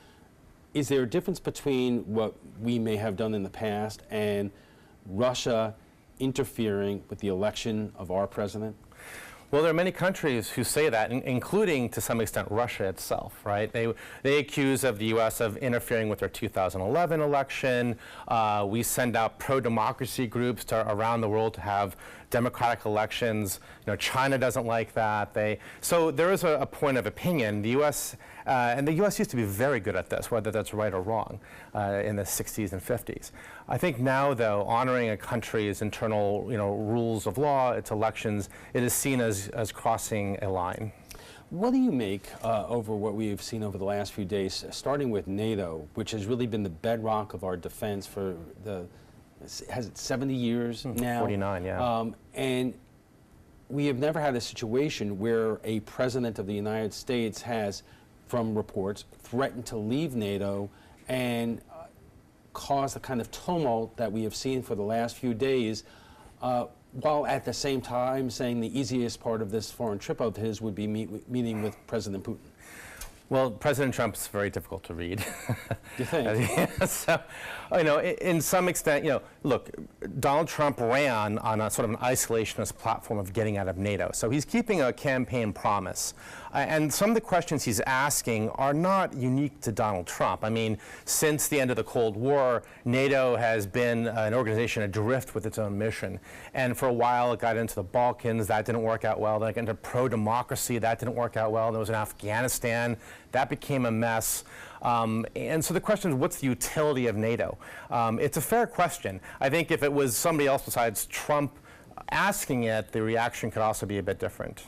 Is there a difference between what we may have done in the past and Russia interfering with the election of our president? Well, there are many countries who say that, including, to some extent, Russia itself, right? They accuse of the U.S. of interfering with their 2011 election. We send out pro-democracy groups around the world to have democratic elections. China doesn't like that. So there is a point of opinion. The U.S. And the U.S. used to be very good at this, whether that's right or wrong, in the 60s and 50s. I think now, though, honoring a country's internal, rules of law, its elections, it is seen as crossing a line. What do you make over what we've seen over the last few days, starting with NATO, which has really been the bedrock of our defense for has it 70 years now? 49, yeah. And we have never had a situation where a president of the United States has, from reports, threatened to leave NATO and cause the kind of tumult that we have seen for the last few days, while at the same time saying the easiest part of this foreign trip of his would be meeting with President Putin. Well, President Trump's very difficult to read. You think? So, in some extent, look, Donald Trump ran on a sort of an isolationist platform of getting out of NATO. So he's keeping a campaign promise. And some of the questions he's asking are not unique to Donald Trump. I mean, since the end of the Cold War, NATO has been an organization adrift with its own mission. And for a while, it got into the Balkans. That didn't work out well. Then it got into pro-democracy. That didn't work out well. There was in Afghanistan. That became a mess. And so the question is, what's the utility of NATO? It's a fair question. I think if it was somebody else besides Trump asking it, the reaction could also be a bit different.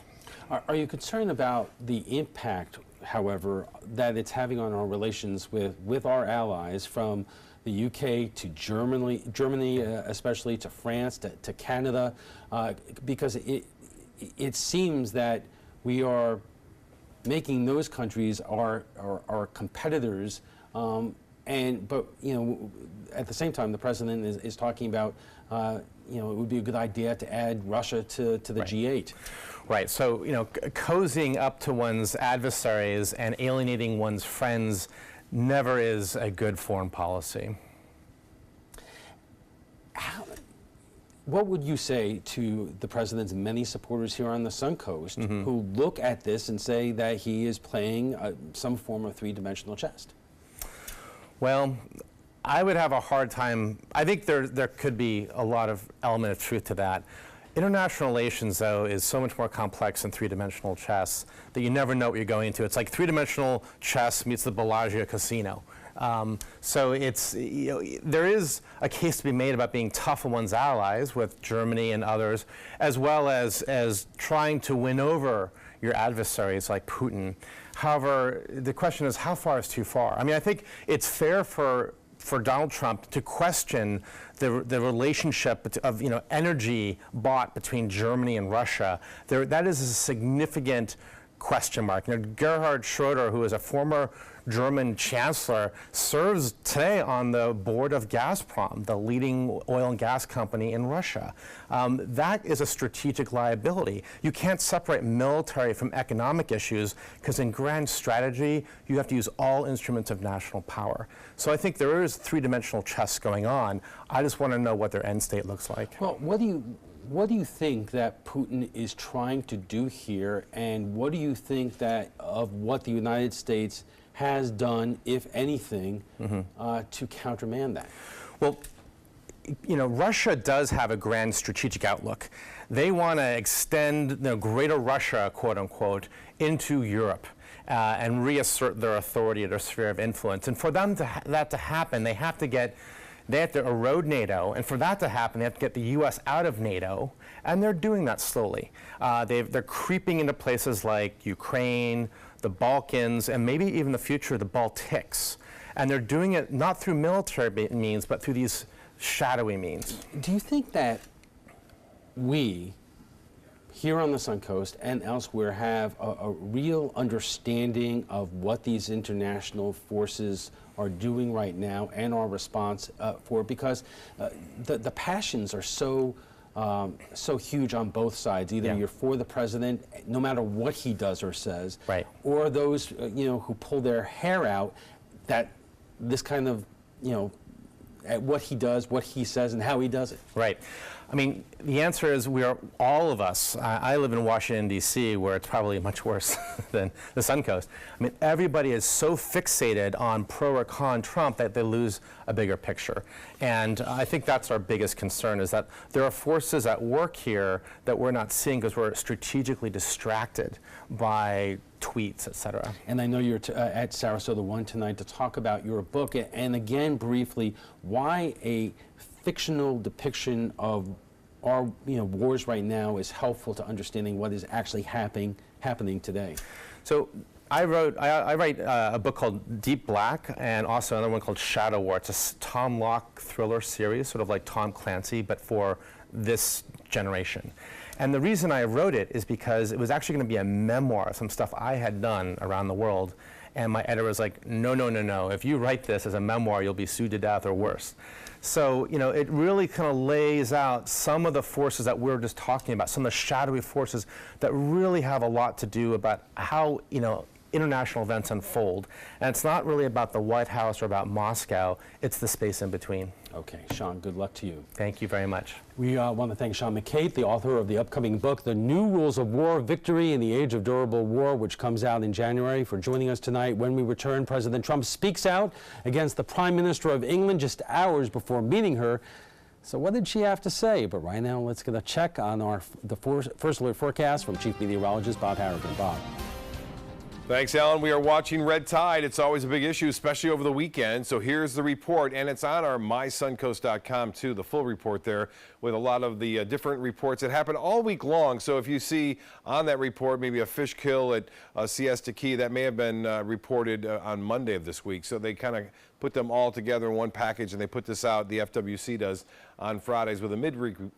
Are you concerned about the impact, however, that it's having on our relations with our allies, from the UK to Germany especially, to France, to Canada? Because it seems that we are making those countries our competitors, but at the same time, the president is talking about it would be a good idea to add Russia to the G8. Right. So cozying up to one's adversaries and alienating one's friends never is a good foreign policy. What would you say to the president's many supporters here on the Suncoast who look at this and say that he is playing some form of three-dimensional chess? Well, I would have a hard time. I think there could be a lot of element of truth to that. International relations, though, is so much more complex than three-dimensional chess that you never know what you're going into. It's like three-dimensional chess meets the Bellagio casino. So it's, there is a case to be made about being tough on one's allies with Germany and others, as well as trying to win over your adversaries like Putin. However, the question is, how far is too far? I mean, I think it's fair for Donald Trump to question the relationship of energy bought between Germany and Russia. That is a significant question mark. Gerhard Schroeder, who is a former German chancellor, serves today on the board of Gazprom, the leading oil and gas company in Russia. That is a strategic liability. You can't separate military from economic issues because in grand strategy, you have to use all instruments of national power. So I think there is three-dimensional chess going on. I just want to know what their end state looks like. Well, what do you think that Putin is trying to do here, and what do you think that of what the United States has done, if anything, to countermand that? Well, Russia does have a grand strategic outlook. They want to extend greater Russia, quote unquote, into Europe. And reassert their authority, their sphere of influence. And for them that to happen, they have to erode NATO, and for that to happen, they have to get the U.S. out of NATO, and they're doing that slowly. They're creeping into places like Ukraine, the Balkans, and maybe even the future, the Baltics. And they're doing it not through military means, but through these shadowy means. Do you think that we, here on the Suncoast and elsewhere, have a real understanding of what these international forces are doing right now and our response for it? Because the passions are so huge on both sides. Either you're for the president, no matter what he does or says, or those who pull their hair out that this kind of at what he does, what he says, and how he does it. Right. I mean, the answer is all of us. I live in Washington, D.C., where it's probably much worse than the Suncoast. I mean, everybody is so fixated on pro or con Trump that they lose a bigger picture. And I think that's our biggest concern, is that there are forces at work here that we're not seeing because we're strategically distracted by tweets, et cetera. And I know you're at Sarasota One tonight to talk about your book. And again, briefly, why a fictional depiction of our wars right now is helpful to understanding what is actually happening today. So I write a book called Deep Black, and also another one called Shadow War. It's a Tom Locke thriller series, sort of like Tom Clancy, but for this generation. And the reason I wrote it is because it was actually going to be a memoir of some stuff I had done around the world. And my editor was like, no, no, no, no. If you write this as a memoir, you'll be sued to death or worse. So, it really kind of lays out some of the forces that we're just talking about, some of the shadowy forces that really have a lot to do about how, international events unfold. And it's not really about the White House or about Moscow, it's the space in between. Okay, Sean, good luck to you. Thank you very much. We want to thank Sean McCate, the author of the upcoming book, The New Rules of War, Victory in the Age of Durable War, which comes out in January, for joining us tonight. When we return, President Trump speaks out against the Prime Minister of England just hours before meeting her. So what did she have to say? But right now, let's get a check on the First Alert forecast from Chief Meteorologist Bob Harrigan. Bob. Thanks, Alan. We are watching red tide. It's always a big issue, especially over the weekend. So here's the report, and it's on our mysuncoast.com too, the full report there with a lot of the different reports that happen all week long. So if you see on that report maybe a fish kill at Siesta Key, that may have been reported on Monday of this week. So they kind of put them all together in one package, and they put this out, the FWC does, on Fridays, with a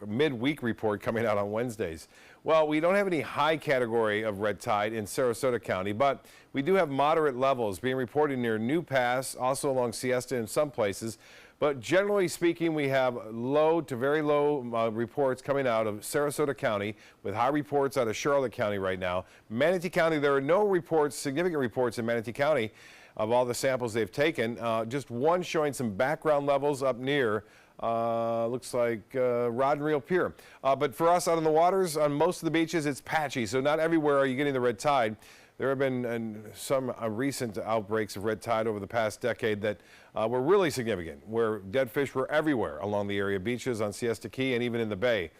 midweek report coming out on Wednesdays. Well, we don't have any high category of red tide in Sarasota County, but we do have moderate levels being reported near New Pass, also along Siesta in some places. But generally speaking, we have low to very low reports coming out of Sarasota County, with high reports out of Charlotte County right now. Manatee County, there are no reports, significant reports in Manatee County of all the samples they've taken. Just one showing some background levels up near Looks like rod and reel pier. But for us out on the waters, on most of the beaches, it's patchy. So not everywhere are you getting the red tide. There have been some recent outbreaks of red tide over the past decade that were really significant, where dead fish were everywhere along the area beaches, on Siesta Key, and even in the bay.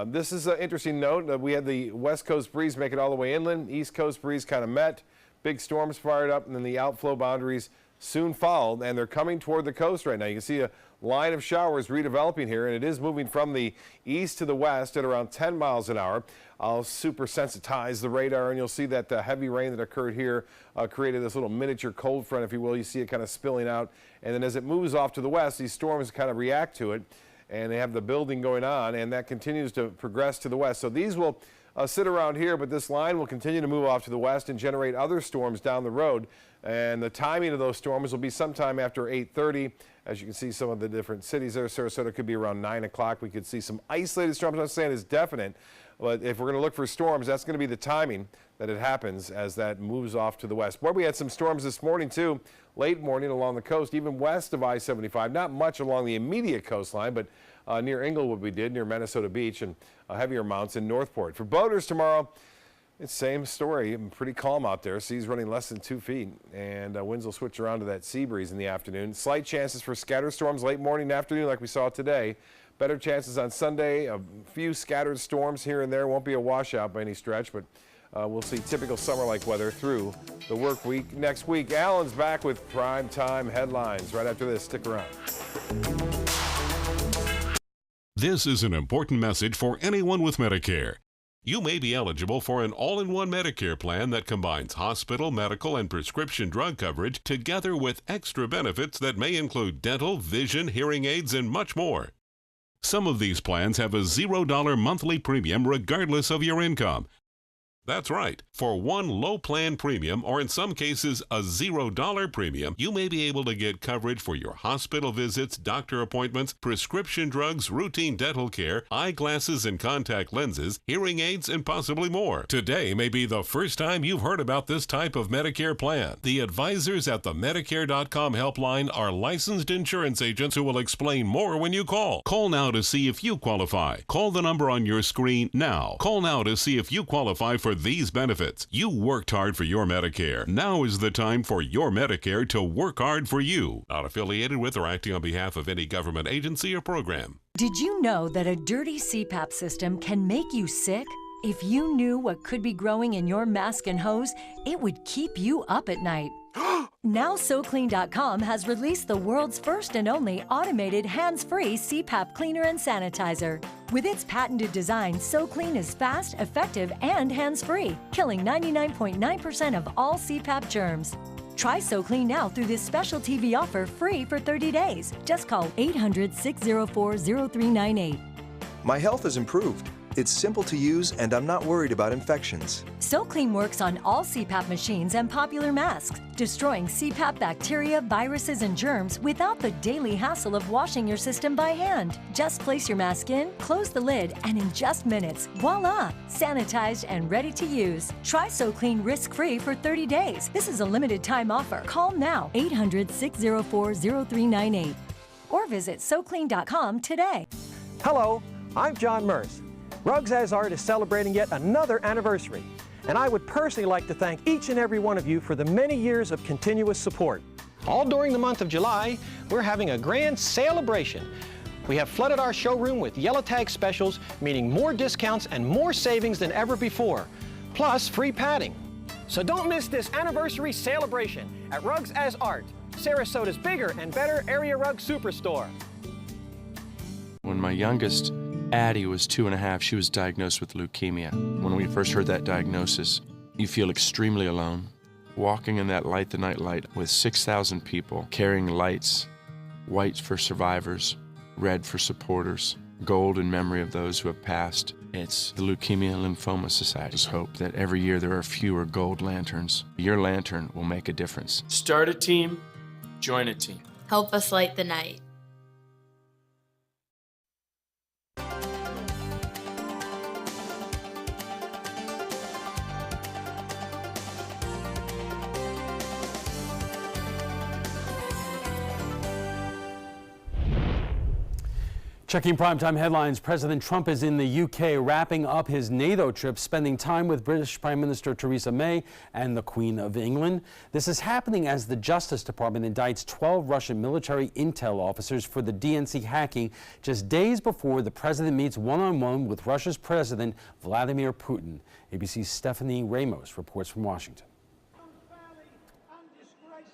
This is an interesting note. We had the west coast breeze make it all the way inland. East coast breeze kind of met. Big storms fired up, and then the outflow boundaries soon followed, and they're coming toward the coast right now. You can see a line of showers redeveloping here, and it is moving from the east to the west at around 10 miles an hour. I'll super sensitize the radar, and you'll see that the heavy rain that occurred here created this little miniature cold front, if you will. You see it kind of spilling out, and then as it moves off to the west, these storms kind of react to it, and they have the building going on, and that continues to progress to the west. So these will sit around here, but this line will continue to move off to the west and generate other storms down the road. And the timing of those storms will be sometime after 8:30. As you can see, some of the different cities there, Sarasota could be around 9 o'clock. We could see some isolated storms. I'm not saying it's definite, but if we're going to look for storms, that's going to be the timing that it happens as that moves off to the west. Boy, we had some storms this morning, too, late morning along the coast, even west of I-75. Not much along the immediate coastline, but near Inglewood we did, near Minnesota Beach, and heavier amounts in Northport. For boaters tomorrow, it's same story. Pretty calm out there. Seas running less than 2 feet, and winds will switch around to that sea breeze in the afternoon. Slight chances for scattered storms late morning and afternoon like we saw today. Better chances on Sunday. A few scattered storms here and there. Won't be a washout by any stretch, but we'll see typical summer-like weather through the work week next week. Alan's back with prime time headlines right after this. Stick around. This is an important message for anyone with Medicare. You may be eligible for an all-in-one Medicare plan that combines hospital, medical, and prescription drug coverage together with extra benefits that may include dental, vision, hearing aids, and much more. Some of these plans have a $0 monthly premium regardless of your income. That's right. For one low plan premium, or in some cases a $0 premium, you may be able to get coverage for your hospital visits, doctor appointments, prescription drugs, routine dental care, eyeglasses and contact lenses, hearing aids, and possibly more. Today may be the first time you've heard about this type of Medicare plan. The advisors at the Medicare.com helpline are licensed insurance agents who will explain more when you call. Call now to see if you qualify. Call the number on your screen now. Call now to see if you qualify for these benefits. You worked hard for your Medicare. Now is the time for your Medicare to work hard for you. Not affiliated with or acting on behalf of any government agency or program. Did you know that a dirty CPAP system can make you sick? If you knew what could be growing in your mask and hose, it would keep you up at night. Now SoClean.com has released the world's first and only automated hands-free CPAP cleaner and sanitizer. With its patented design, SoClean is fast, effective, and hands-free, killing 99.9% of all CPAP germs. Try SoClean now through this special TV offer free for 30 days. Just call 800-604-0398. My health has improved. It's simple to use, and I'm not worried about infections. SoClean works on all CPAP machines and popular masks, destroying CPAP bacteria, viruses, and germs without the daily hassle of washing your system by hand. Just place your mask in, close the lid, and in just minutes, voila! Sanitized and ready to use. Try SoClean risk-free for 30 days. This is a limited time offer. Call now, 800-604-0398. Or visit SoClean.com today. Hello, I'm John Merce. Rugs As Art is celebrating yet another anniversary, and I would personally like to thank each and every one of you for the many years of continuous support. All during the month of July, we're having a grand celebration. We have flooded our showroom with yellow tag specials, meaning more discounts and more savings than ever before, plus free padding. So don't miss this anniversary celebration at Rugs As Art, Sarasota's bigger and better area rug superstore. When my youngest, Addie, was 2.5, she was diagnosed with leukemia. When we first heard that diagnosis, you feel extremely alone. Walking in that Light the Night light with 6,000 people carrying lights, white for survivors, red for supporters, gold in memory of those who have passed. It's the Leukemia and Lymphoma Society's hope that every year there are fewer gold lanterns. Your lantern will make a difference. Start a team, join a team. Help us light the night. Checking primetime headlines, President Trump is in the UK wrapping up his NATO trip, spending time with British Prime Minister Theresa May and the Queen of England. This is happening as the Justice Department indicts 12 Russian military intel officers for the DNC hacking just days before the president meets one-on-one with Russia's President Vladimir Putin. ABC's Stephanie Ramos reports from Washington.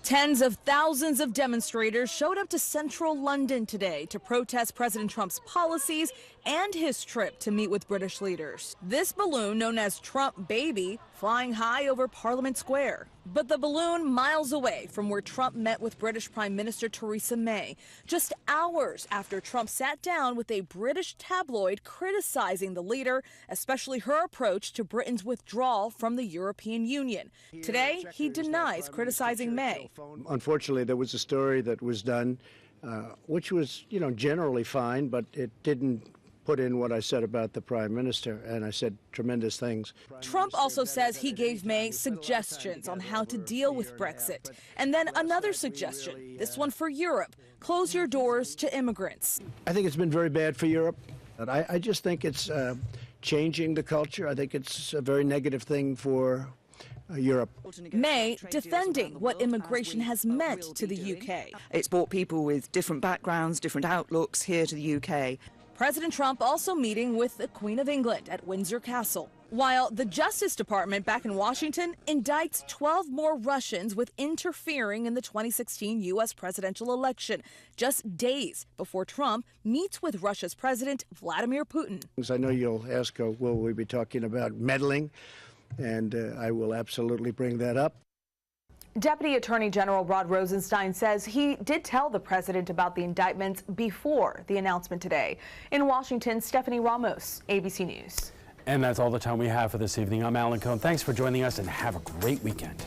Tens of thousands of demonstrators showed up to central London today to protest President Trump's policies and his trip to meet with British leaders. This balloon, known as Trump Baby, flying high over Parliament Square. But the balloon miles away from where Trump met with British Prime Minister Theresa May, just hours after Trump sat down with a British tabloid criticizing the leader, especially her approach to Britain's withdrawal from the European Union. Today, he denies criticizing May. Unfortunately, there was a story that was done, which was, generally fine, but it didn't put in what I said about the Prime Minister, and I said tremendous things. Trump also says he gave May suggestions on how to deal with Brexit. And then another suggestion, this one for Europe, close your doors to immigrants. I think it's been very bad for Europe. I just think it's changing the culture. I think it's a very negative thing for Europe. May defending what immigration has meant to the UK. It's brought people with different backgrounds, different outlooks here to the UK. President Trump also meeting with the Queen of England at Windsor Castle, while the Justice Department back in Washington indicts 12 more Russians with interfering in the 2016 U.S. presidential election, just days before Trump meets with Russia's President Vladimir Putin. I know you'll ask, will we be talking about meddling? And I will absolutely bring that up. Deputy Attorney General Rod Rosenstein says he did tell the president about the indictments before the announcement today. In Washington, Stephanie Ramos, ABC News. And that's all the time we have for this evening. I'm Alan Cohn. Thanks for joining us and have a great weekend.